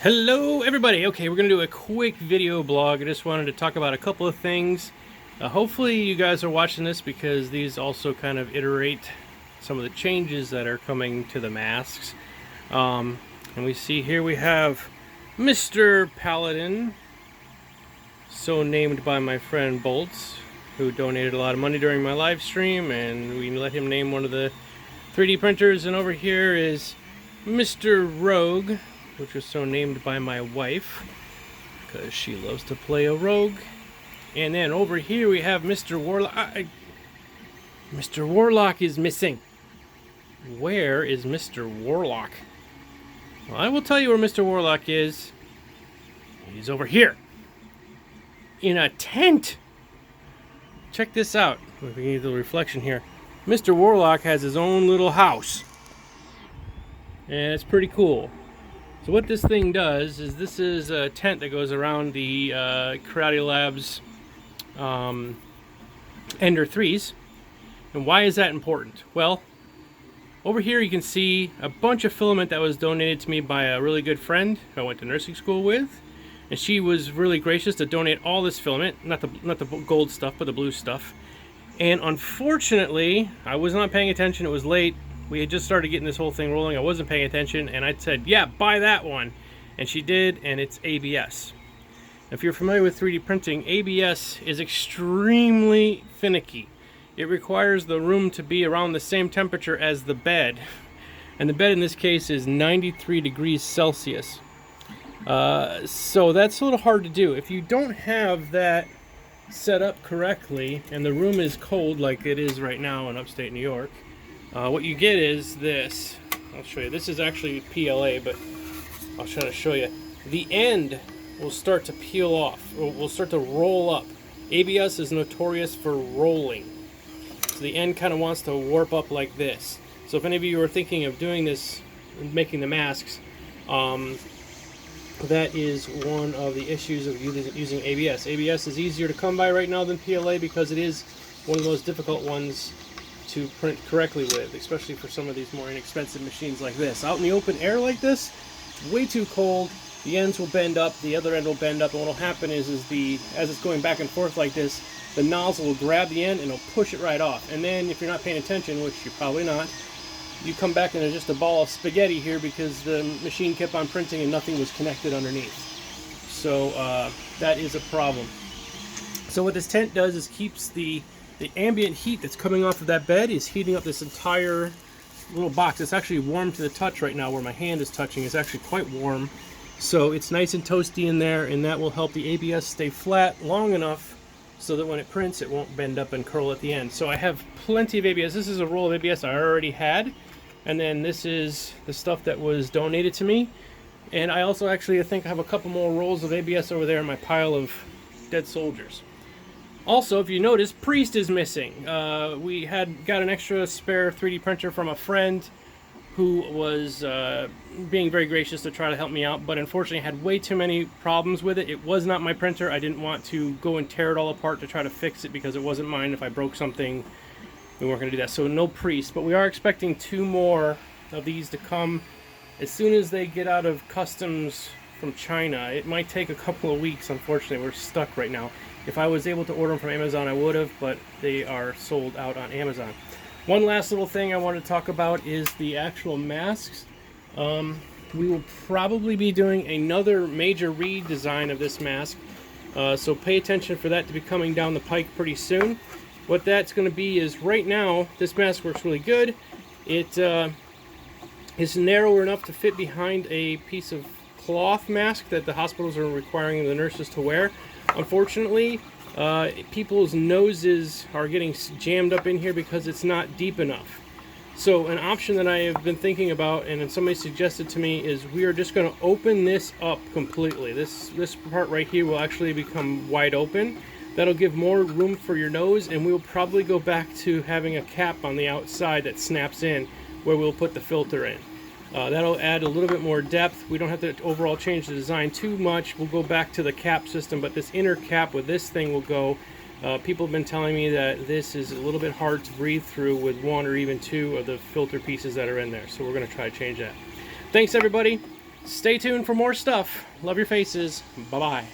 Hello everybody. Okay, we're gonna do a quick video blog. I just wanted to talk about a couple of things. Hopefully you guys are watching this because these also kind of iterate some of the changes that are coming to the masks. And we see here we have Mr. Paladin, so named by my friend Bolts, who donated a lot of money during my live stream, and we let him name one of the 3D printers. And over here is Mr. Rogue, which was so named by my wife because she loves to play a rogue. And then over here we have Mr. Warlock. Mr. Warlock is missing. Where is Mr. Warlock? Well, I will tell you where Mr. Warlock is. He's over here in a tent. Check this out. We can get the reflection here. Mr. Warlock has his own little house, and it's pretty cool. So what this thing does is, this is a tent that goes around the Karate Labs Ender 3s. And why is that important? Well, over here you can see a bunch of filament that was donated to me by a really good friend who I went to nursing school with. And she was really gracious to donate all this filament, not the gold stuff, but the blue stuff. And unfortunately, I was not paying attention. It was late. We had just started getting this whole thing rolling. I wasn't paying attention, and I said, yeah, buy that one. And she did, and it's ABS. If you're familiar with 3D printing, ABS is extremely finicky. It requires the room to be around the same temperature as the bed. And the bed in this case is 93 degrees Celsius. So that's a little hard to do. If you don't have that set up correctly, and the room is cold like it is right now in upstate New York, what you get is this. I'll show you. This is actually PLA, but I'll try to show you. The end will start to peel off, or will start to roll up. ABS is notorious for rolling. So the end kind of wants to warp up like this. So if any of you are thinking of doing this, making the masks, that is one of the issues of using ABS. ABS is easier to come by right now than PLA because it is one of the most difficult ones to print correctly with, especially for some of these more inexpensive machines like this. Out in the open air like this, it's way too cold. The ends will bend up, the other end will bend up, and what will happen is as it's going back and forth like this, the nozzle will grab the end and it'll push it right off. And then if you're not paying attention, which you're probably not, you come back and there's just a ball of spaghetti here because the machine kept on printing and nothing was connected underneath. So that is a problem. So what this tent does is keeps the ambient heat that's coming off of that bed is heating up this entire little box. It's actually warm to the touch right now where my hand is touching. It's actually quite warm. So it's nice and toasty in there, and that will help the ABS stay flat long enough so that when it prints it won't bend up and curl at the end. So I have plenty of ABS. This is a roll of ABS I already had, and then this is the stuff that was donated to me. And I also actually, I think I have a couple more rolls of ABS over there in my pile of dead soldiers. Also, if you notice, Priest is missing. We got an extra spare 3D printer from a friend who was being very gracious to try to help me out, but unfortunately had way too many problems with it. It was not my printer. I didn't want to go and tear it all apart to try to fix it because it wasn't mine. If I broke something, we weren't going to do that. So no Priest, but we are expecting 2 more of these to come as soon as they get out of customs from China. It might take a couple of weeks. Unfortunately, we're stuck right now. If I was able to order them from Amazon, I would have, but they are sold out on Amazon. One last little thing I want to talk about is the actual masks. We will probably be doing another major redesign of this mask, so pay attention for that to be coming down the pike pretty soon. What that's going to be is, right now, this mask works really good. It is narrower enough to fit behind a piece of cloth mask that the hospitals are requiring the nurses to wear. Unfortunately, people's noses are getting jammed up in here because it's not deep enough. So an option that I have been thinking about, and somebody suggested to me, is we are just going to open this up completely. This part right here will actually become wide open. That'll give more room for your nose, and we'll probably go back to having a cap on the outside that snaps in where we'll put the filter in. That'll add a little bit more depth. We don't have to overall change the design too much. We'll go back to the cap system, but this inner cap with this thing will go. People have been telling me that this is a little bit hard to breathe through with 1 or even 2 of the filter pieces that are in there. So we're going to try to change that. Thanks everybody. Stay tuned for more stuff. Love your faces. Bye-bye.